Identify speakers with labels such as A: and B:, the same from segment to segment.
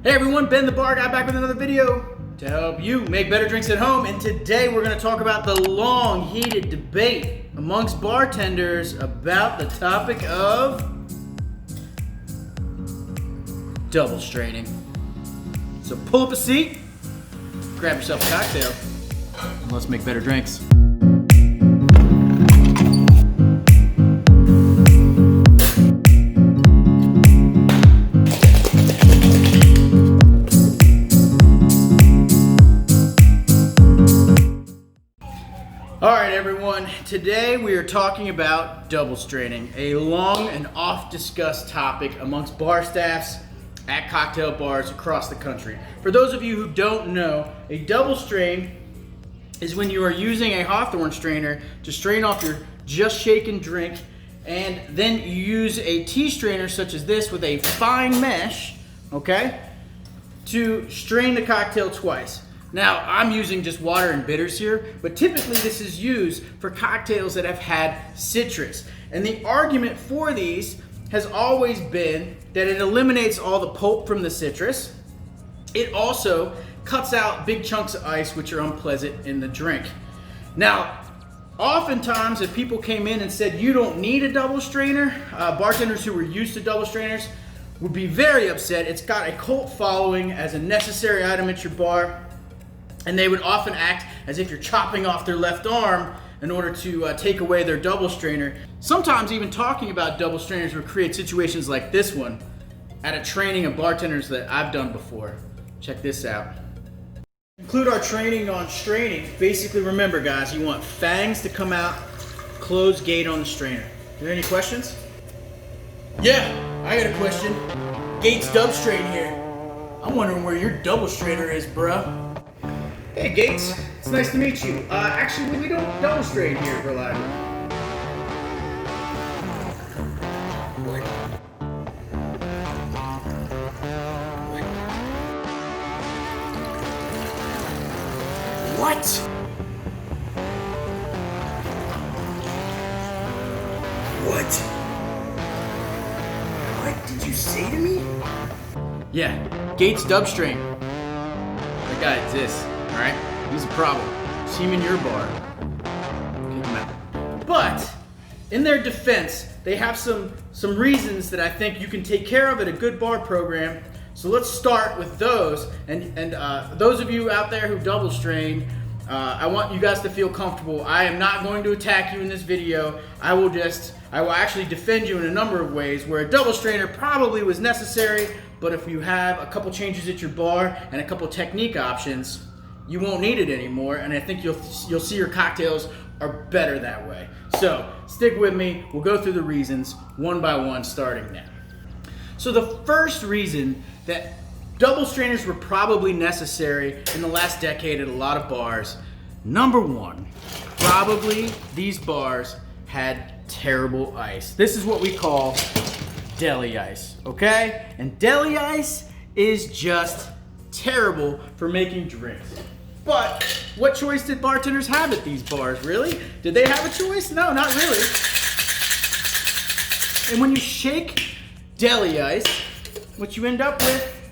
A: Hey everyone, Ben the Bar Guy back with another video to help you make better drinks at home. And today we're going to talk about the long heated debate amongst bartenders about the topic of double straining. So pull up a seat, grab yourself a cocktail, and let's make better drinks. Alright everyone, today we are talking about double straining, a long and oft discussed topic amongst bar staffs at cocktail bars across the country. For those of you who don't know, a double strain is when you are using a hawthorne strainer to strain off your just shaken drink, and then you use a tea strainer such as this with a fine mesh, okay, to strain the cocktail twice. Now, I'm using just water and bitters here, but typically this is used for cocktails that have had citrus. And the argument for these has always been that it eliminates all the pulp from the citrus. It also cuts out big chunks of ice, which are unpleasant in the drink. Now, oftentimes if people came in and said you don't need a double strainer, bartenders who were used to double strainers would be very upset. It's got a cult following as a necessary item at your bar. And they would often act as if you're chopping off their left arm in order to take away their double strainer. Sometimes even talking about double strainers would create situations like this one at a training of bartenders that I've done before. Check this out. Include our training on straining. Basically, remember guys, you want fangs to come out, closed gate on the strainer. Are there any questions? Yeah, I got a question. Gates Dubstrain here. I'm wondering where your double strainer is, bruh. Hey Gates, it's nice to meet you. Actually, we don't double strain here at Reliable. What? What did you say to me? Yeah, Gates Dubstrain. That guy exists. Alright? He's a problem. See him in your bar. Kick him out. But, in their defense, they have some reasons that I think you can take care of at a good bar program. So let's start with those. And those of you out there who double strain, I want you guys to feel comfortable. I am not going to attack you in this video. I will actually defend you in a number of ways where a double strainer probably was necessary, but if you have a couple changes at your bar and a couple technique options, you won't need it anymore, and I think you'll see your cocktails are better that way. So stick with me. We'll go through the reasons one by one starting now. So the first reason that double strainers were probably necessary in the last decade at a lot of bars, number one, probably these bars had terrible ice. This is what we call deli ice, okay? And deli ice is just terrible for making drinks. But what choice did bartenders have at these bars, really? Did they have a choice? No, not really. And when you shake deli ice, what you end up with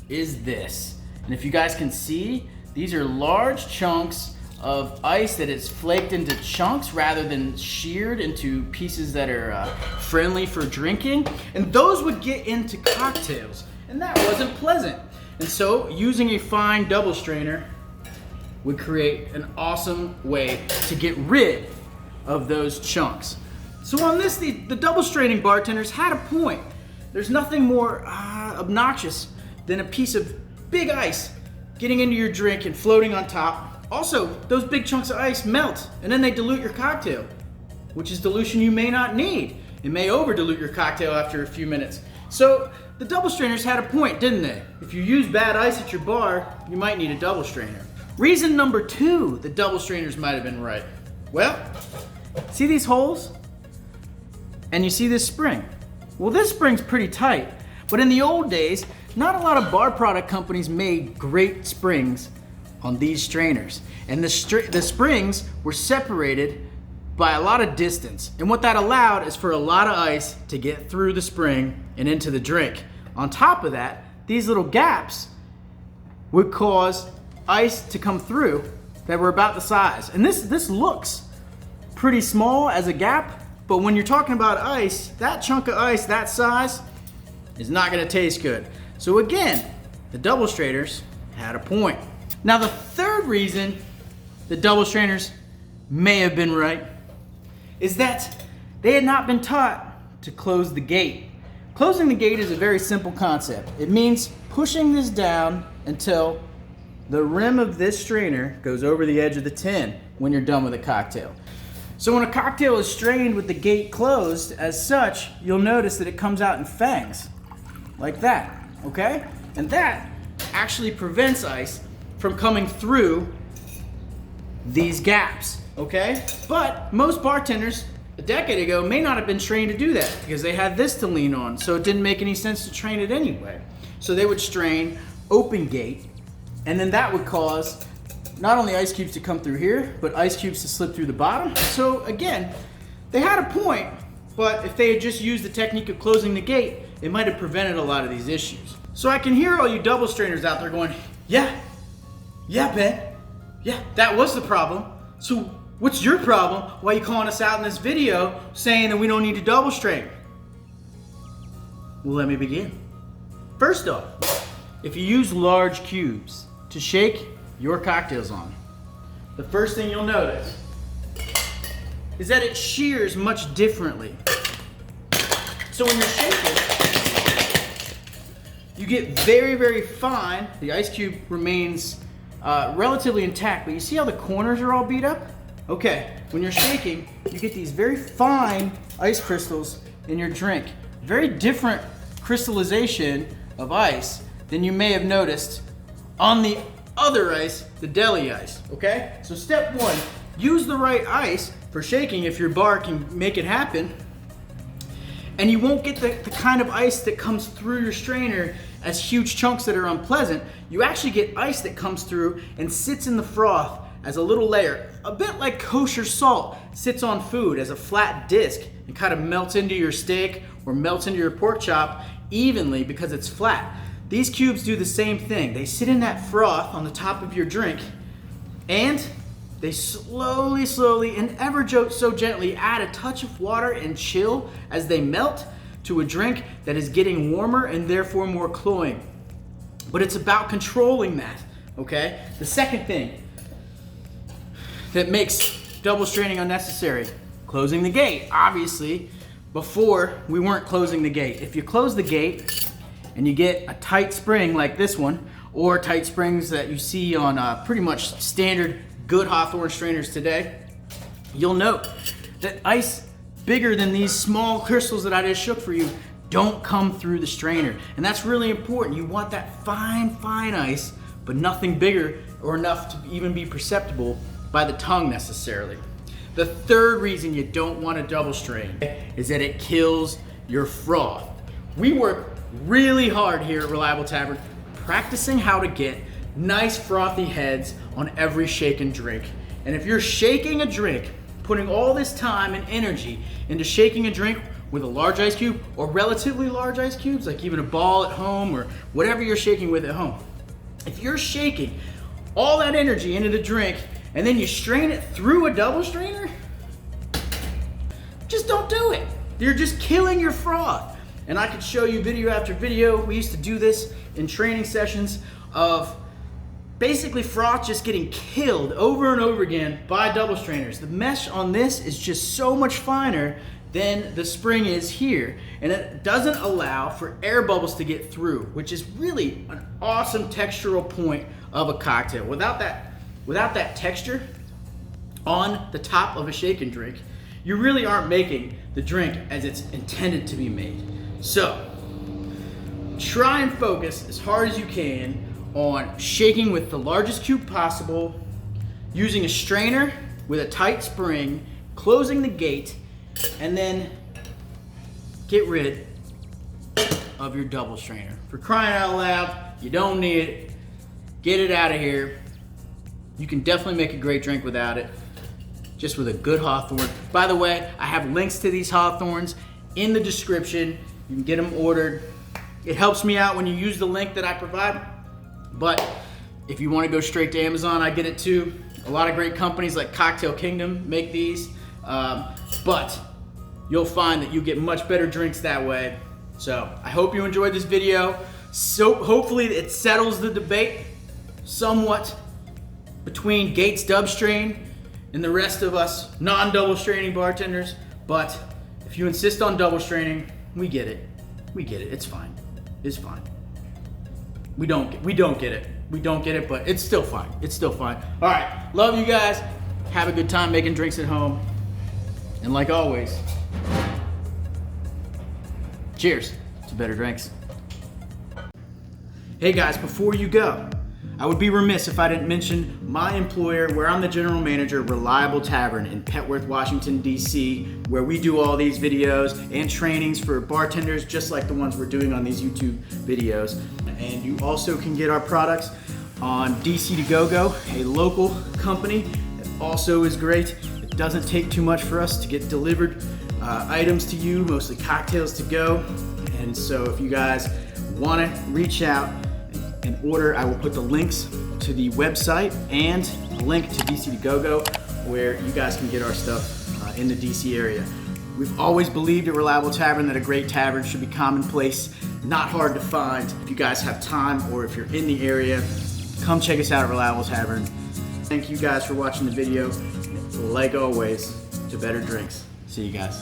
A: is this. And if you guys can see, these are large chunks of ice that is flaked into chunks rather than sheared into pieces that are friendly for drinking. And those would get into cocktails, and that wasn't pleasant. And so using a fine double strainer would create an awesome way to get rid of those chunks. So on this, the double straining bartenders had a point. There's nothing more obnoxious than a piece of big ice getting into your drink and floating on top. Also, those big chunks of ice melt and then they dilute your cocktail, which is dilution you may not need. It may over dilute your cocktail after a few minutes. So the double strainers had a point, didn't they? If you use bad ice at your bar, you might need a double strainer. Reason number two, the double strainers might have been right. Well, see these holes? And you see this spring? Well, this spring's pretty tight, but in the old days, not a lot of bar product companies made great springs on these strainers. And the springs were separated by a lot of distance. And what that allowed is for a lot of ice to get through the spring and into the drink. On top of that, these little gaps would cause ice to come through that were about the size. And this looks pretty small as a gap, but when you're talking about ice, that chunk of ice that size is not gonna taste good. So again, the double strainers had a point. Now the third reason the double strainers may have been right is that they had not been taught to close the gate. Closing the gate is a very simple concept. It means pushing this down until the rim of this strainer goes over the edge of the tin when you're done with a cocktail. So when a cocktail is strained with the gate closed, as such, you'll notice that it comes out in fangs, like that, okay? And that actually prevents ice from coming through these gaps, okay? But most bartenders a decade ago may not have been trained to do that because they had this to lean on, so it didn't make any sense to train it anyway. So they would strain open gate, and then that would cause not only ice cubes to come through here, but ice cubes to slip through the bottom. So again, they had a point, but if they had just used the technique of closing the gate, it might have prevented a lot of these issues. So I can hear all you double strainers out there going, yeah, Ben, yeah, that was the problem. So what's your problem? Why are you calling us out in this video saying that we don't need to double strain? Well, let me begin. First off, if you use large cubes to shake your cocktails on, the first thing you'll notice is that it shears much differently. So when you're shaking, you get very, very fine. The ice cube remains relatively intact, but you see how the corners are all beat up? Okay, when you're shaking, you get these very fine ice crystals in your drink. Very different crystallization of ice than you may have noticed on the other ice, the deli ice, okay? So step one, use the right ice for shaking if your bar can make it happen, and you won't get the kind of ice that comes through your strainer as huge chunks that are unpleasant. You actually get ice that comes through and sits in the froth as a little layer, a bit like kosher salt sits on food as a flat disc and kind of melts into your steak or melts into your pork chop evenly because it's flat. These cubes do the same thing. They sit in that froth on the top of your drink, and they slowly, and ever so gently add a touch of water and chill as they melt to a drink that is getting warmer and therefore more cloying. But it's about controlling that, okay? The second thing that makes double straining unnecessary, closing the gate. Obviously, before we weren't closing the gate. If you close the gate and you get a tight spring like this one, or tight springs that you see on pretty much standard good Hawthorne strainers today, you'll note that ice bigger than these small crystals that I just shook for you don't come through the strainer. And that's really important. You want that fine ice, but nothing bigger or enough to even be perceptible by the tongue necessarily. The third reason you don't want to double strain is that it kills your froth. We work really hard here at Reliable Tavern practicing how to get nice frothy heads on every shaken drink. And if you're shaking a drink, putting all this time and energy into shaking a drink with a large ice cube or relatively large ice cubes, like even a ball at home or whatever you're shaking with at home, if you're shaking all that energy into the drink and then you strain it through a double strainer, just don't do it. You're just killing your froth. And I could show you video after video. We used to do this in training sessions of basically froth just getting killed over and over again by double strainers. The mesh on this is just so much finer than the spring is here. And it doesn't allow for air bubbles to get through, which is really an awesome textural point of a cocktail. Without that texture on the top of a shaken drink, you really aren't making the drink as it's intended to be made. So, try and focus as hard as you can on shaking with the largest cube possible, using a strainer with a tight spring, closing the gate, and then get rid of your double strainer. For crying out loud, you don't need it. Get it out of here. You can definitely make a great drink without it, just with a good Hawthorne. By the way, I have links to these Hawthornes in the description. You can get them ordered. It helps me out when you use the link that I provide. But if you want to go straight to Amazon, I get it too. A lot of great companies like Cocktail Kingdom make these. But you'll find that you get much better drinks that way. So I hope you enjoyed this video. So hopefully it settles the debate somewhat between Gates Dubstrain and the rest of us non-double straining bartenders. But if you insist on double straining, we get it. We get it. It's fine. It's fine. We don't get it. We don't get it, but it's still fine. It's still fine. All right. Love you guys. Have a good time making drinks at home. And like always, cheers to better drinks. Hey guys, before you go, I would be remiss if I didn't mention my employer, where I'm the general manager, Reliable Tavern in Petworth, Washington, D.C., where we do all these videos and trainings for bartenders, just like the ones we're doing on these YouTube videos. And you also can get our products on DC to Go, a local company that also is great. It doesn't take too much for us to get delivered items to you, mostly cocktails to go. And so if you guys want to reach out and order, I will put the links to the website and a link to DC to Go, where you guys can get our stuff in the DC area. We've always believed at Reliable Tavern that a great tavern should be commonplace, not hard to find. If you guys have time or if you're in the area, come check us out at Reliable Tavern. Thank you guys for watching the video. Like always, to better drinks. See you guys.